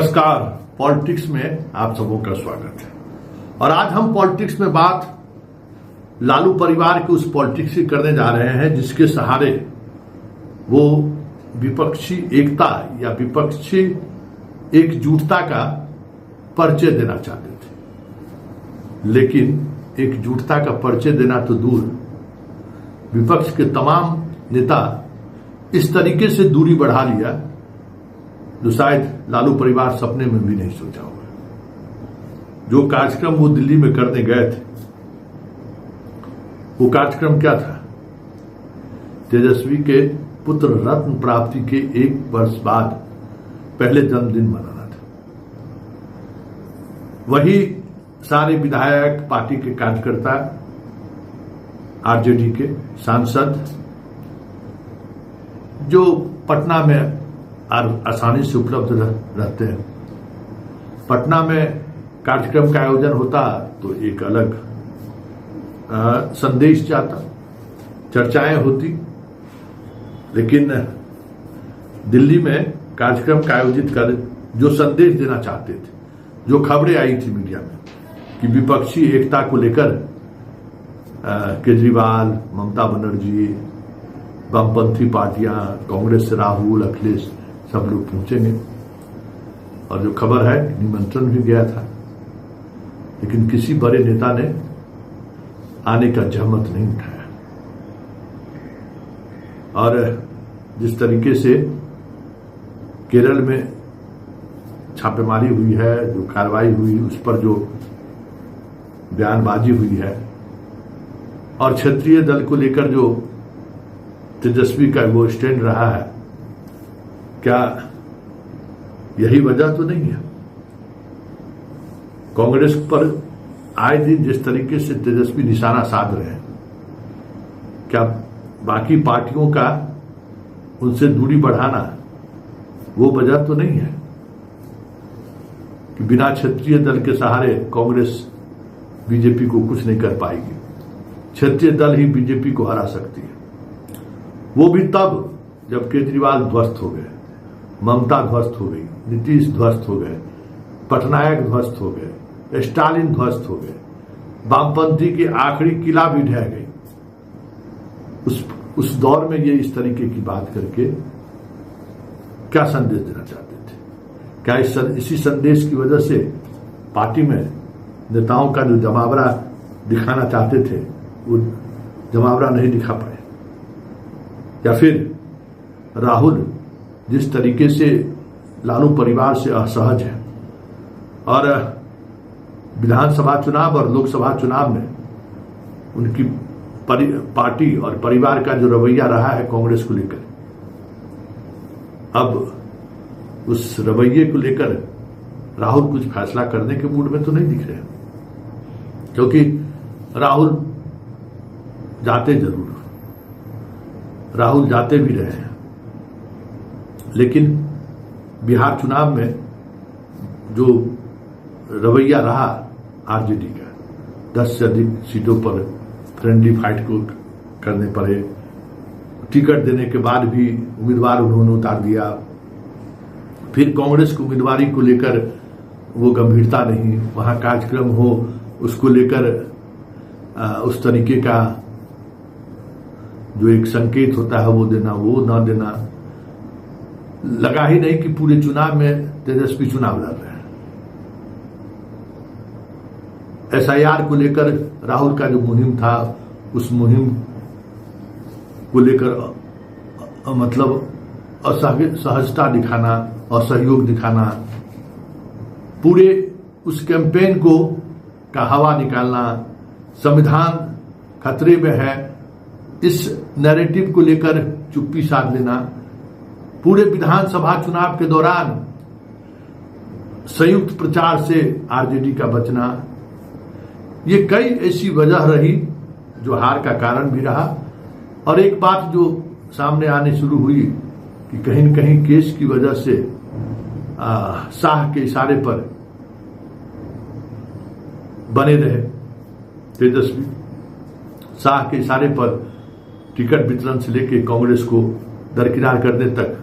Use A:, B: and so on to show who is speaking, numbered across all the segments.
A: नमस्कार। पॉलिटिक्स में आप सबों का स्वागत है। और आज हम पॉलिटिक्स में बात लालू परिवार के उस पॉलिटिक्स की करने जा रहे हैं जिसके सहारे वो विपक्षी एकता या विपक्षी एकजुटता का परिचय देना चाहते थे, लेकिन एकजुटता का परिचय देना तो दूर, विपक्ष के तमाम नेता इस तरीके से दूरी बढ़ा लिया जो शायद लालू परिवार सपने में भी नहीं सोचा होगा। जो कार्यक्रम वो दिल्ली में करने गए थे, वो कार्यक्रम क्या था? तेजस्वी के पुत्र रत्न प्राप्ति के 1 वर्ष बाद पहले जन्मदिन मनाना था। वही सारे विधायक, पार्टी के कार्यकर्ता, आरजेडी के सांसद जो पटना में आसानी से उपलब्ध रहते हैं, पटना में कार्यक्रम का आयोजन होता तो एक अलग संदेश जाता, चर्चाएं होती, लेकिन दिल्ली में कार्यक्रम का आयोजित कर जो संदेश देना चाहते थे, जो खबरें आई थी मीडिया में कि विपक्षी एकता को लेकर केजरीवाल, ममता बनर्जी, वामपंथी पार्टियां, कांग्रेस से राहुल, अखिलेश सब लोग पहुंचेंगे, और जो खबर है निमंत्रण भी गया था, लेकिन किसी बड़े नेता ने आने का जहमत नहीं उठाया। और जिस तरीके से केरल में छापेमारी हुई है, जो कार्रवाई हुई, उस पर जो बयानबाजी हुई है, और क्षेत्रीय दल को लेकर जो तेजस्वी का वो स्टैंड रहा है, क्या यही वजह तो नहीं है? कांग्रेस पर आए दिन जिस तरीके से तेजस्वी निशाना साध रहे हैं, क्या बाकी पार्टियों का उनसे दूरी बढ़ाना वो वजह तो नहीं है कि बिना क्षेत्रीय दल के सहारे कांग्रेस बीजेपी को कुछ नहीं कर पाएगी? क्षेत्रीय दल ही बीजेपी को हरा सकती है, वो भी तब जब केजरीवाल ध्वस्त हो गए, ममता ध्वस्त हो गई, नीतीश ध्वस्त हो गए, पटनायक ध्वस्त हो गए, स्टालिन ध्वस्त हो गए, वामपंथी की आखिरी किला भी ढह गई। उस दौर में ये इस तरीके की बात करके क्या संदेश देना चाहते थे? क्या इसी संदेश की वजह से पार्टी में नेताओं का जो जमावड़ा दिखाना चाहते थे वो जमावड़ा नहीं दिखा पाए? या फिर राहुल जिस तरीके से लालू परिवार से असहज है और विधानसभा चुनाव और लोकसभा चुनाव में उनकी पार्टी और परिवार का जो रवैया रहा है कांग्रेस को लेकर, अब उस रवैये को लेकर राहुल कुछ फैसला करने के मूड में तो नहीं दिख रहे, क्योंकि राहुल जाते जरूर, राहुल जाते भी रहे हैं, लेकिन बिहार चुनाव में जो रवैया रहा आरजेडी का, 10 से अधिक सीटों पर फ्रेंडली फाइट को करने पड़े, टिकट देने के बाद भी उम्मीदवार उन्होंने उतार दिया, फिर कांग्रेस की उम्मीदवारी को लेकर वो गंभीरता नहीं, वहां कार्यक्रम हो उसको लेकर उस तरीके का जो एक संकेत होता है वो देना, वो ना देना, लगा ही नहीं कि पूरे चुनाव में तेजस्वी चुनाव लड़ रहे हैं। एसआईआर को लेकर राहुल का जो मुहिम था, उस मुहिम को लेकर मतलब असहजता दिखाना, असहयोग दिखाना, पूरे उस कैंपेन को का हवा निकालना, संविधान खतरे में है, इस नैरेटिव को लेकर चुप्पी साध लेना, पूरे विधानसभा चुनाव के दौरान संयुक्त प्रचार से आरजेडी का बचना, ये कई ऐसी वजह रही जो हार का कारण भी रहा। और एक बात जो सामने आने शुरू हुई कि कहीं न कहीं केस की वजह से शाह के इशारे पर बने रहे तेजस्वी, शाह के इशारे पर टिकट वितरण से लेकर कांग्रेस को दरकिनार करने तक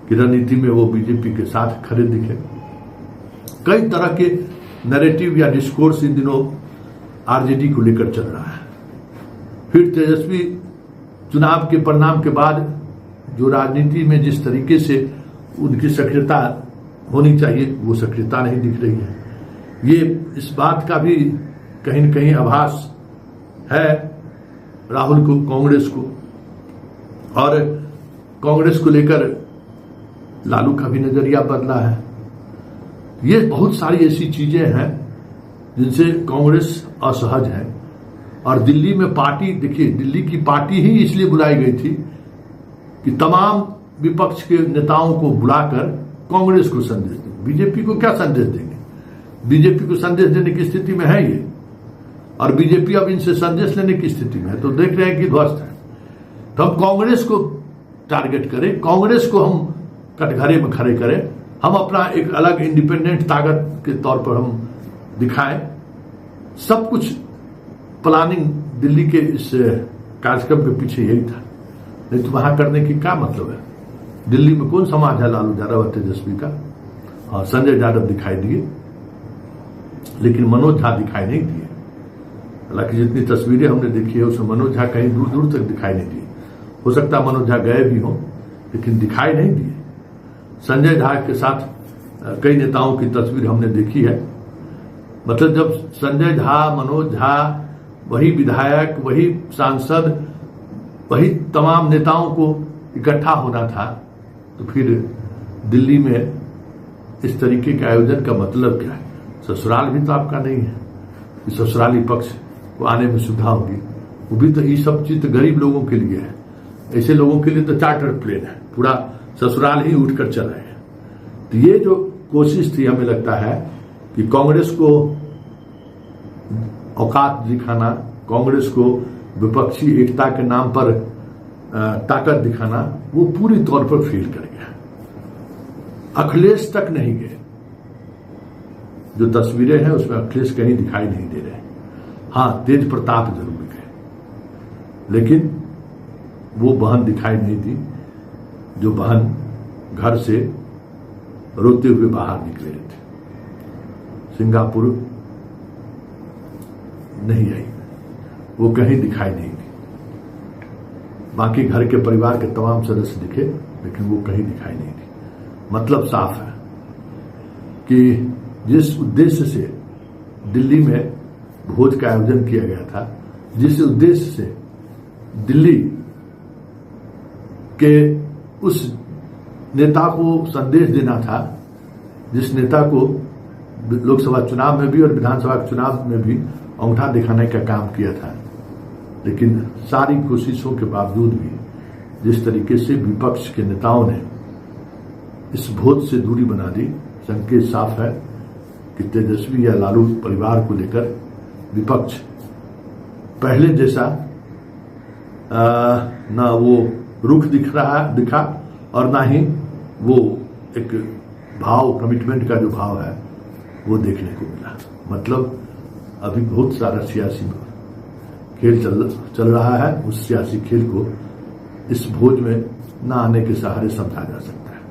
A: की रणनीति में वो बीजेपी के साथ खड़े दिखे। कई तरह के नैरेटिव या डिस्कोर्स इन दिनों आरजेडी को लेकर चल रहा है। फिर तेजस्वी चुनाव के परिणाम के बाद जो राजनीति में जिस तरीके से उनकी सक्रियता होनी चाहिए वो सक्रियता नहीं दिख रही है। ये इस बात का भी कहीं न कहीं आभास है राहुल को, कांग्रेस को, और कांग्रेस को लेकर लालू का भी नजरिया बदला है। ये बहुत सारी ऐसी चीजें हैं जिनसे कांग्रेस असहज है। और दिल्ली में पार्टी, देखिए दिल्ली की पार्टी ही इसलिए बुलाई गई थी कि तमाम विपक्ष के नेताओं को बुलाकर कांग्रेस को संदेश दें। बीजेपी को क्या संदेश देंगे? बीजेपी को संदेश देने की स्थिति में है ये, और बीजेपी अब इनसे संदेश लेने की स्थिति में है, तो देख रहे हैं कि ध्वस्त है। तो हम कांग्रेस को टारगेट करें, कांग्रेस को हम कटघरे में खड़े करें, हम अपना एक अलग इंडिपेंडेंट ताकत के तौर पर हम दिखाएं। सब कुछ प्लानिंग दिल्ली के इस कार्यक्रम के पीछे यही था। नहीं तो वहां करने की क्या मतलब है? दिल्ली में कौन समाज है लालू यादव और तेजस्वी का? और संजय यादव दिखाई दिए, लेकिन मनोज झा दिखाई नहीं दिए। हालांकि जितनी तस्वीरें हमने देखी है उसमें मनोज झा कहीं दूर दूर तक दिखाई नहीं दिए। हो सकता है मनोज झा गए भी हों, लेकिन दिखाई नहीं दिए। संजय झा के साथ कई नेताओं की तस्वीर हमने देखी है। मतलब जब संजय झा, मनोज झा, वही विधायक, वही सांसद, वही तमाम नेताओं को इकट्ठा होना था, तो फिर दिल्ली में इस तरीके के आयोजन का मतलब क्या है? ससुराल भी तो आपका नहीं है कि ससुराली पक्ष को आने में सुविधा होगी। वो भी तो ये सब चीज तो गरीब लोगों के लिए है। ऐसे लोगों के लिए तो चार्टर प्लेन है, पूरा ससुराल ही उठकर चला है। तो ये जो कोशिश थी, हमें लगता है कि कांग्रेस को औकात दिखाना, कांग्रेस को विपक्षी एकता के नाम पर ताकत दिखाना, वो पूरी तौर पर फेल कर गया। अखिलेश तक नहीं गए। जो तस्वीरें हैं उसमें अखिलेश कहीं दिखाई नहीं दे रहे। हाँ, तेज प्रताप जरूर गए, लेकिन वो बहन दिखाई नहीं दी जो बहन घर से रोते हुए बाहर निकले थे। सिंगापुर नहीं आई, वो कहीं दिखाई नहीं दी। बाकी घर के परिवार के तमाम सदस्य दिखे, लेकिन वो कहीं दिखाई नहीं दी। मतलब साफ है कि जिस उद्देश्य से दिल्ली में भोज का आयोजन किया गया था, जिस उद्देश्य से दिल्ली के उस नेता को संदेश देना था, जिस नेता को लोकसभा चुनाव में भी और विधानसभा चुनाव में भी अंगूठा दिखाने का काम किया था, लेकिन सारी कोशिशों के बावजूद भी जिस तरीके से विपक्ष के नेताओं ने इस भोज से दूरी बना दी, संकेत साफ है कि तेजस्वी या लालू परिवार को लेकर विपक्ष पहले जैसा ना वो रुख दिखा और ना ही वो एक भाव, कमिटमेंट का जो भाव है वो देखने को मिला। मतलब अभी बहुत सारा सियासी खेल चल रहा है। उस सियासी खेल को इस भोज में न आने के सहारे समझा जा सकता है।